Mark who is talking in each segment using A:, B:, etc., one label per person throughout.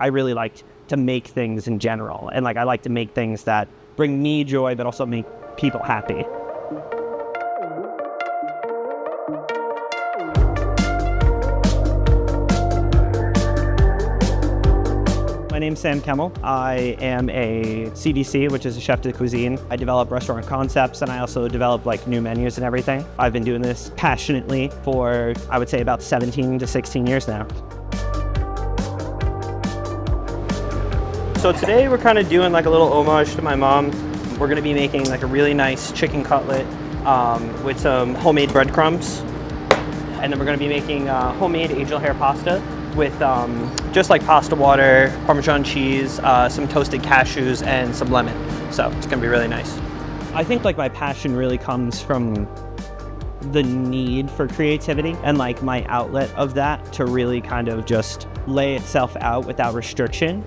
A: I really like to make things in general. And like, I like to make things that bring me joy, but also make people happy. My name's Sam Keymel. I am a CDC, which is a chef de cuisine. I develop restaurant concepts, and I also develop like new menus and everything. I've been doing this passionately for, I would say, about 17 to 16 years now. So today we're kind of doing like a little homage to my mom. We're gonna be making like a really nice chicken cutlet with some homemade breadcrumbs. And then we're gonna be making homemade angel hair pasta with just like pasta water, Parmesan cheese, some toasted cashews, and some lemon. So it's gonna be really nice. I think like my passion really comes from the need for creativity and like my outlet of that to really kind of just lay itself out without restriction.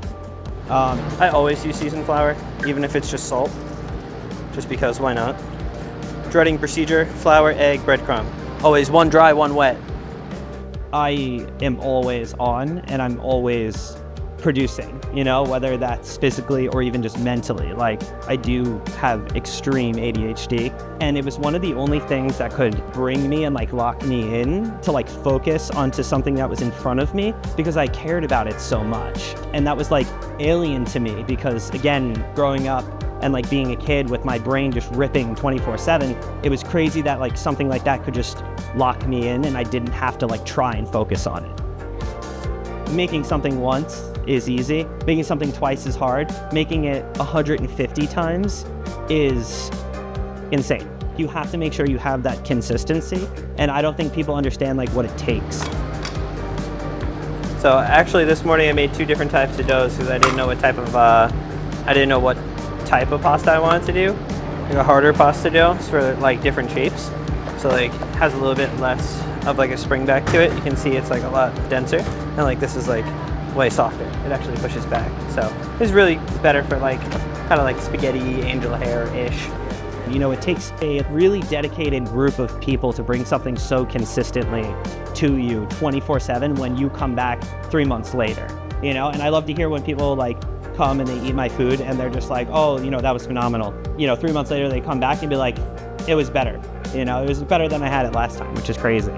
A: I always use seasoned flour, even if it's just salt, just because why not? Dreading procedure, flour, egg, breadcrumb. Always one dry, one wet. I am always on and I'm always producing, you know, whether that's physically or even just mentally. Like, I do have extreme ADHD, and it was one of the only things that could bring me and like lock me in to like focus onto something that was in front of me because I cared about it so much. And that was like alien to me because, again, growing up and like being a kid with my brain just ripping 24/7, it was crazy that like something like that could just lock me in and I didn't have to like try and focus on it. Making something once is easy. Making something twice is hard. Making it 150 times is insane. You have to make sure you have that consistency, and I don't think people understand like what it takes. So actually this morning I made 2 different types of doughs because I didn't know what type of pasta I wanted to do. Like a harder pasta dough for like different shapes. So like has a little bit less of like a spring back to it. You can see it's like a lot denser, and like this is like way softer. It actually pushes back. So it's really better for like kind of like spaghetti, angel hair-ish. You know, it takes a really dedicated group of people to bring something so consistently to you 24/7 when you come back 3 months later, you know? And I love to hear when people like come and they eat my food and they're just like, oh, you know, that was phenomenal. You know, 3 months later they come back and be like, it was better. You know, it was better than I had it last time, which is crazy.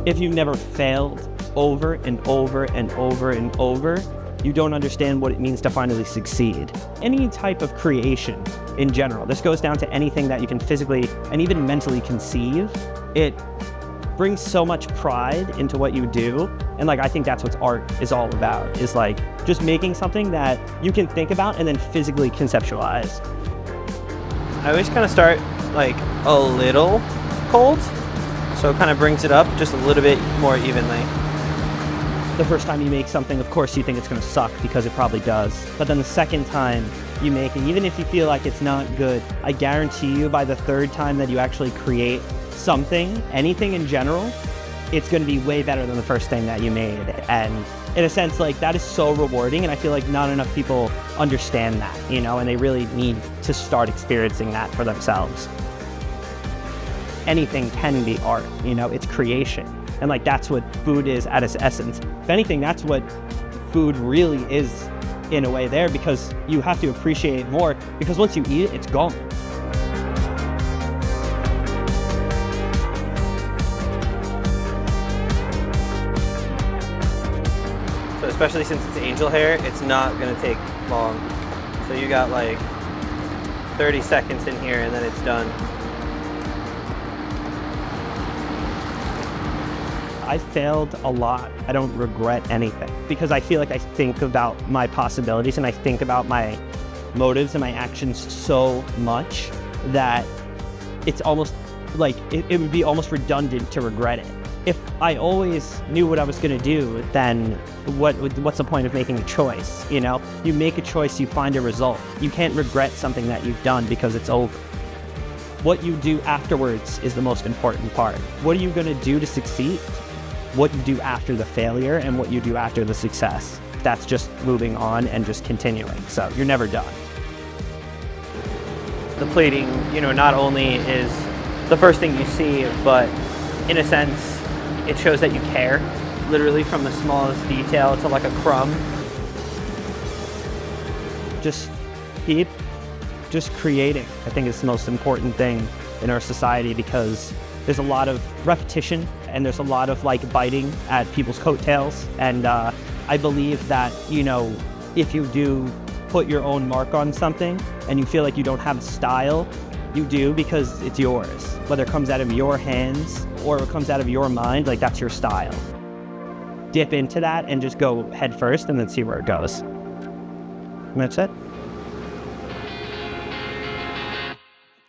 A: If you've never failed over and over and over and over, you don't understand what it means to finally succeed. Any type of creation in general, this goes down to anything that you can physically and even mentally conceive, it brings so much pride into what you do. And like, I think that's what art is all about, is like just making something that you can think about and then physically conceptualize. I always kind of start like a little cold, so it kind of brings it up just a little bit more evenly. The first time you make something, of course, you think it's going to suck because it probably does. But then the second time you make it, even if you feel like it's not good, I guarantee you by the third time that you actually create something, anything in general, it's going to be way better than the first thing that you made. And in a sense, like, that is so rewarding, and I feel like not enough people understand that, you know, and they really need to start experiencing that for themselves. Anything can be art, you know, it's creation. And like, that's what food is at its essence. If anything, that's what food really is in a way there, because you have to appreciate it more, because once you eat it, it's gone. So especially since it's angel hair, it's not gonna take long. So you got like 30 seconds in here and then it's done. I failed a lot. I don't regret anything because I feel like I think about my possibilities and I think about my motives and my actions so much that it's almost like it would be almost redundant to regret it. If I always knew what I was gonna do, then what's the point of making a choice, you know? You make a choice, you find a result. You can't regret something that you've done because it's over. What you do afterwards is the most important part. What are you gonna do to succeed? What you do after the failure and what you do after the success. That's just moving on and just continuing. So you're never done. The plating, you know, not only is the first thing you see, but in a sense, it shows that you care, literally from the smallest detail to like a crumb. Just keep just creating. I think it's the most important thing in our society, because there's a lot of repetition and there's a lot of like biting at people's coattails. And I believe that, you know, if you do put your own mark on something and you feel like you don't have style, you do, because it's yours. Whether it comes out of your hands or it comes out of your mind, like that's your style. Dip into that and just go head first and then see where it goes. And that's it.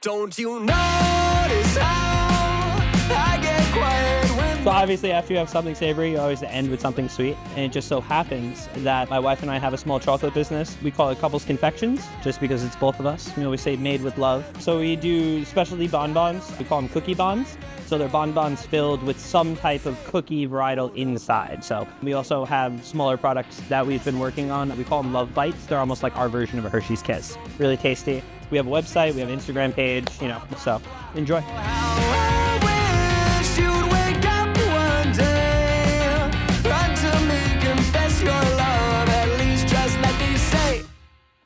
A: Don't you notice how I get quiet when... So obviously after you have something savory, you always end with something sweet. And it just so happens that my wife and I have a small chocolate business. We call it Couples Confections, just because it's both of us. We always say made with love. So we do specialty bonbons. We call them cookie bonbons. So they're bonbons filled with some type of cookie varietal inside. So we also have smaller products that we've been working on. We call them Love Bites. They're almost like our version of a Hershey's Kiss. Really tasty. We have a website, we have an Instagram page, you know, so enjoy.